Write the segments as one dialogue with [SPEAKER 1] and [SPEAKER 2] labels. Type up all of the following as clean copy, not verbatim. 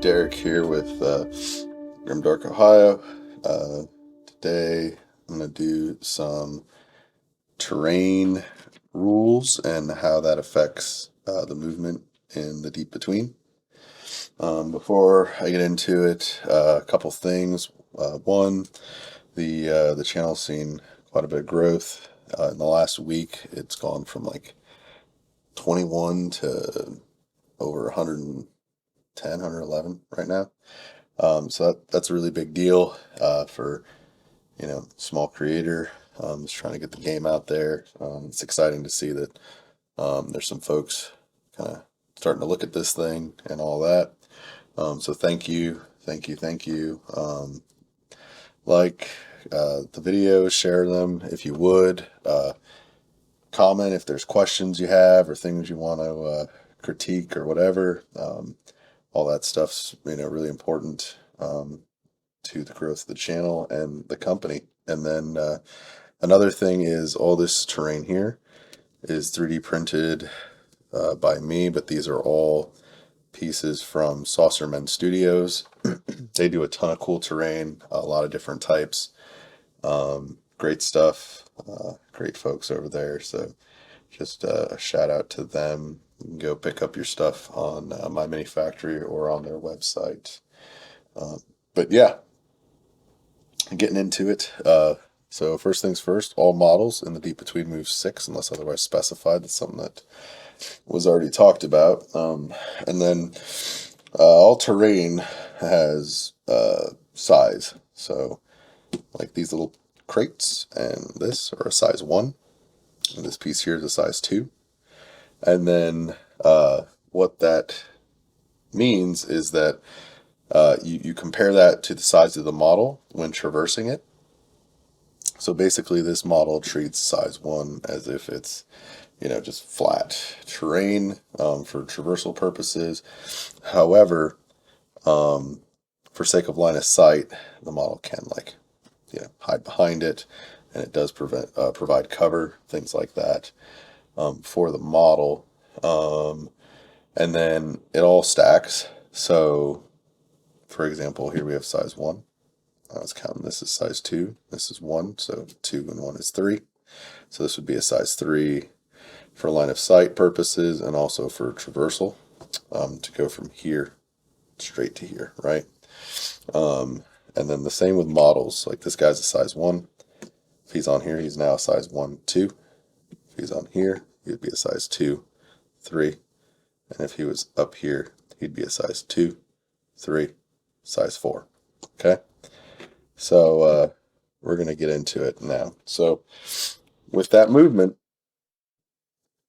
[SPEAKER 1] Derek here with Grimdark, Ohio. Today I'm going to do some terrain rules and how that affects the movement in the deep between. Before I get into it, a couple things. One, the channel's seen quite a bit of growth. In the last week, it's gone from like 21 to over 110, 111 right now. So that's a really big deal for small creator just trying to get the game out there. It's exciting to see that there's some folks kind of starting to look at this thing and all that. So thank you, thank you, thank you. Like the videos, share them if you would. Comment if there's questions you have or things you want to critique or whatever. All that stuff's really important to the growth of the channel and the company. And then another thing is all this terrain here is 3D printed by me, but these are all pieces from Saucermen Studios. They do a ton of cool terrain, a lot of different types. Great stuff, great folks over there. So just a shout out to them. You can go pick up your stuff on My Mini Factory or on their website. But yeah, getting into it. So first things first, all models in the deep between move 6 unless otherwise specified. That's something that was already talked about. And then all terrain has size. So like these little crates and this are a size 1. And this piece here is a size 2. And then what that means is that you compare that to the size of the model when traversing it. So basically this model treats size 1 as if it's just flat terrain for traversal purposes. However, for sake of line of sight, the model can hide behind it, and it does provide cover, things like that for the model. And then it all stacks. So for example, here we have size 1. I was counting this as size 2. This is 1, so 2 and 1 is 3. So this would be a size 3 for line of sight purposes and also for traversal to go from here straight to here, right? And then the same with models. Like this guy's a size 1. If he's on here, he's now a size 1, 2. If he's on here, he'd be a size 2, 3. And if he was up here, he'd be a size 2, 3, size 4. Okay? So we're going to get into it now. So with that movement,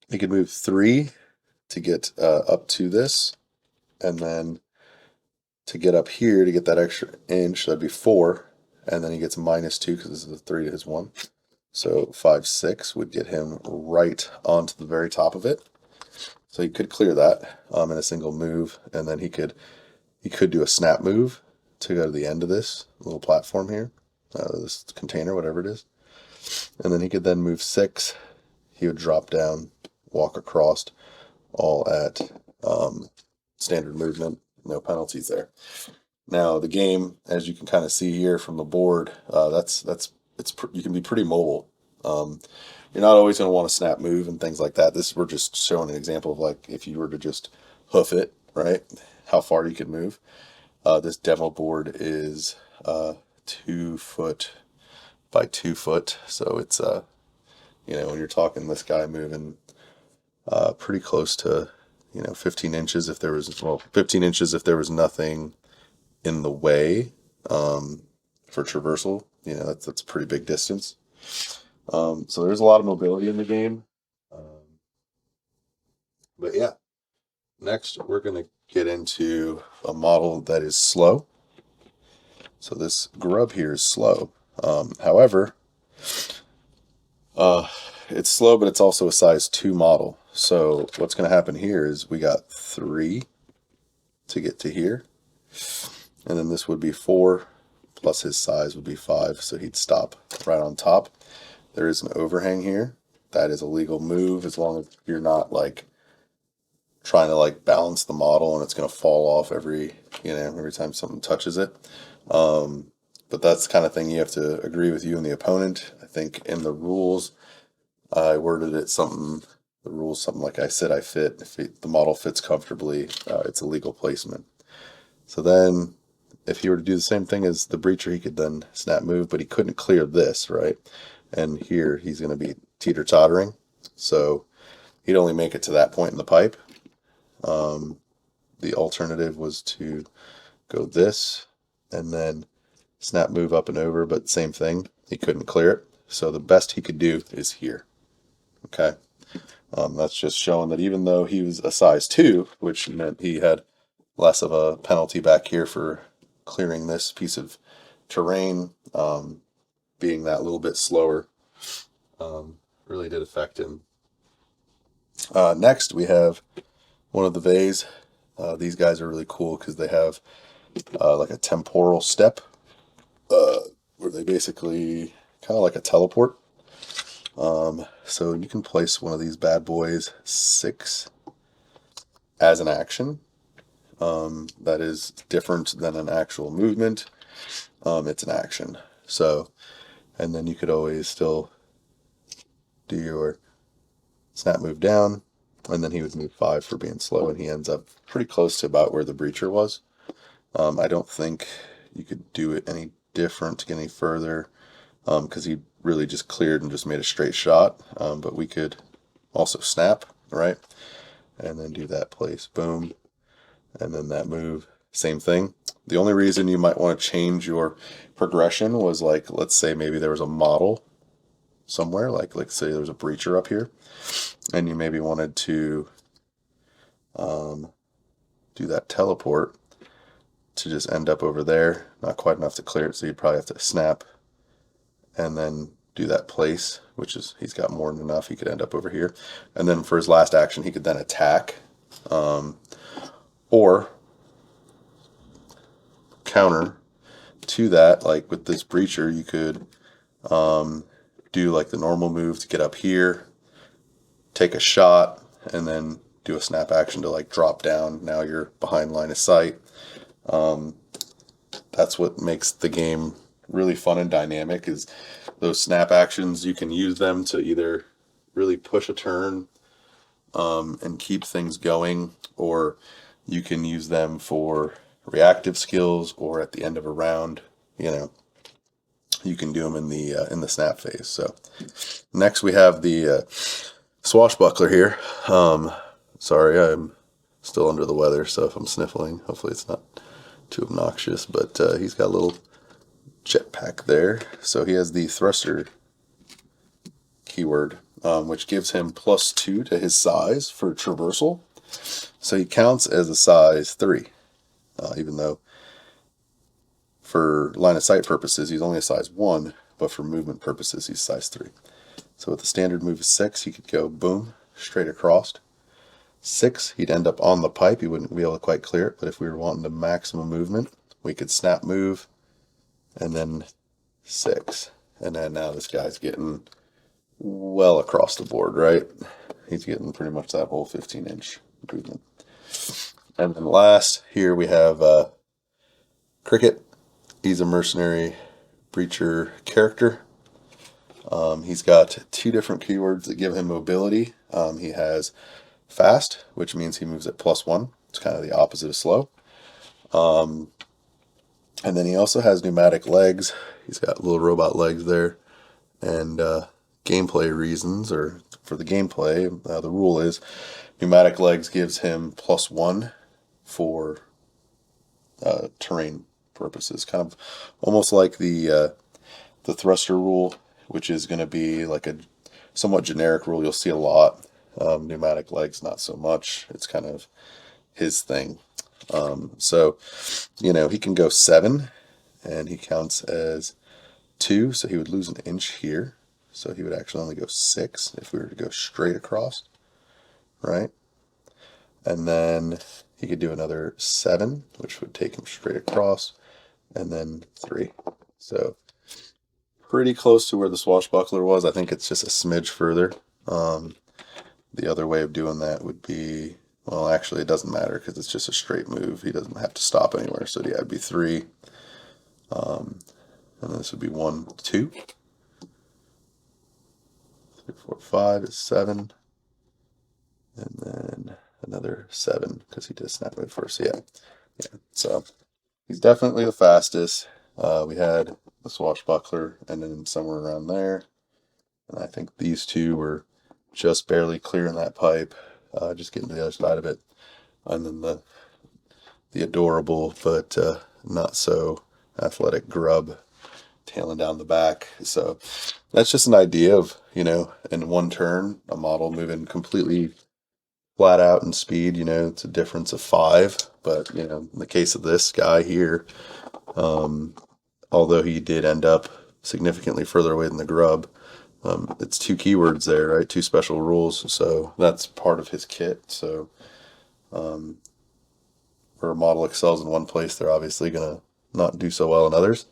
[SPEAKER 1] you can move 3 to get up to this, and then to get up here to get that extra inch, that'd be 4, and then he gets -2 because this is a 3 to his 1. So 5, 6 would get him right onto the very top of it. So he could clear that in a single move, and then he could do a snap move to go to the end of this little platform here, this container, whatever it is. And then he could then move 6. He would drop down, walk across, all at standard movement, no penalties there. Now the game, as you can kind of see here from the board, you can be pretty mobile. You're not always going to want to snap move and things like that. We're just showing an example of like if you were to just hoof it, right? How far you could move. This demo board is 2 foot by 2 foot, so it's when you're talking this guy moving pretty close to 15 inches if there was 15 inches if there was nothing in the way for traversal. That's a pretty big distance. So there's a lot of mobility in the game. But yeah, next we're going to get into a model that is slow. So this grub here is slow. However, it's slow, but it's also a size 2 model. So what's going to happen here is we got 3 to get to here. And then this would be 4 plus his size would be 5. So he'd stop right on top. There is an overhang here. That is a legal move as long as you're not like trying to like balance the model, and it's going to fall off every time something touches it. But that's the kind of thing you have to agree with you and the opponent. I think in the rules, I worded it something. The rules something like I said I fit. If the model fits comfortably, it's a legal placement. So then, if he were to do the same thing as the breacher, he could then snap move, but he couldn't clear this, right? And here he's going to be teeter-tottering. So he'd only make it to that point in the pipe. The alternative was to go this and then snap move up and over, but same thing. He couldn't clear it. So the best he could do is here. Okay. That's just showing that even though he was a size 2, which meant he had less of a penalty back here for clearing this piece of terrain, being that little bit slower, really did affect him. Next, we have one of the Vays. These guys are really cool because they have like a temporal step, where they basically kind of like a teleport. So you can place one of these bad boys 6 as an action. That is different than an actual movement. It's an action. So, and then you could always still do your snap move down, and then he would move 5 for being slow, and he ends up pretty close to about where the breacher was. I don't think you could do it any different to get any further, because he really just cleared and just made a straight shot. But we could also snap, right? And then do that place, boom. And then that move, same thing. The only reason you might want to change your progression was like, let's say maybe there was a model somewhere, like say there was a breacher up here, and you maybe wanted to do that teleport to just end up over there, not quite enough to clear it, so you'd probably have to snap and then do that place, which is, he's got more than enough, he could end up over here. And then for his last action, he could then attack, or counter to that, like with this breacher, you could do like the normal move to get up here, take a shot, and then do a snap action to like drop down. Now you're behind line of sight. That's what makes the game really fun and dynamic, is those snap actions. You can use them to either really push a turn and keep things going, or you can use them for reactive skills, or at the end of a round, you can do them in the snap phase. So next we have the swashbuckler here. Sorry, I'm still under the weather, so if I'm sniffling, hopefully it's not too obnoxious, but he's got a little jetpack there. So he has the thruster keyword, which gives him +2 to his size for traversal. So he counts as a size 3, even though for line of sight purposes he's only a size 1, but for movement purposes he's size 3. So with the standard move of 6, he could go boom, straight across. 6, he'd end up on the pipe, he wouldn't be able to quite clear it, but if we were wanting the maximum movement, we could snap move, and then 6. And then now this guy's getting well across the board, right? He's getting pretty much that whole 15-inch movement. And then last, here we have Cricket. He's a mercenary breacher character. He's got 2 different keywords that give him mobility. He has fast, which means he moves at +1. It's kind of the opposite of slow. And then he also has pneumatic legs. He's got little robot legs there. And gameplay reasons, or for the gameplay, the rule is pneumatic legs gives him +1 for terrain purposes. Kind of almost like the thruster rule, which is going to be like a somewhat generic rule you'll see a lot. Pneumatic legs, not so much. It's kind of his thing. So, he can go 7, and he counts as 2, so he would lose an inch here. So he would actually only go 6 if we were to go straight across, right? And then he could do another 7, which would take him straight across, and then 3. So pretty close to where the swashbuckler was. I think it's just a smidge further. The other way of doing that would be Well, actually, it doesn't matter because it's just a straight move. He doesn't have to stop anywhere. So yeah, it'd be 3. And this would be 1, 2. 3, 4, 5 is 7. And then another 7 because he did a snap move first. So yeah. So he's definitely the fastest. We had the swashbuckler and then somewhere around there. And I think these two were just barely clearing that pipe, just getting to the other side of it. And then the adorable but not so athletic grub tailing down the back. So that's just an idea of, in one turn, a model moving completely flat out in speed. It's a difference of 5. But, in the case of this guy here, although he did end up significantly further away than the grub, it's 2 keywords there, right? 2 special rules. So that's part of his kit. So where a model excels in one place, they're obviously going to not do so well in others.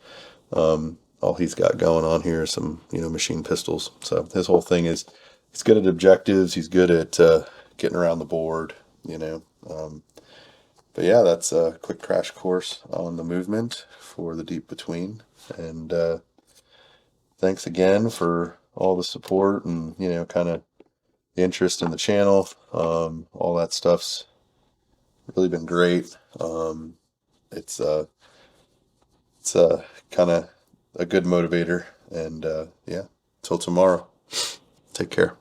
[SPEAKER 1] All he's got going on here is some, machine pistols. So his whole thing is he's good at objectives. He's good at getting around the board, But yeah, that's a quick crash course on the movement for the Deep Between. And thanks again for all the support and, kind of the interest in the channel. All that stuff's really been great. It's kind of a good motivator. And yeah, till tomorrow. Take care.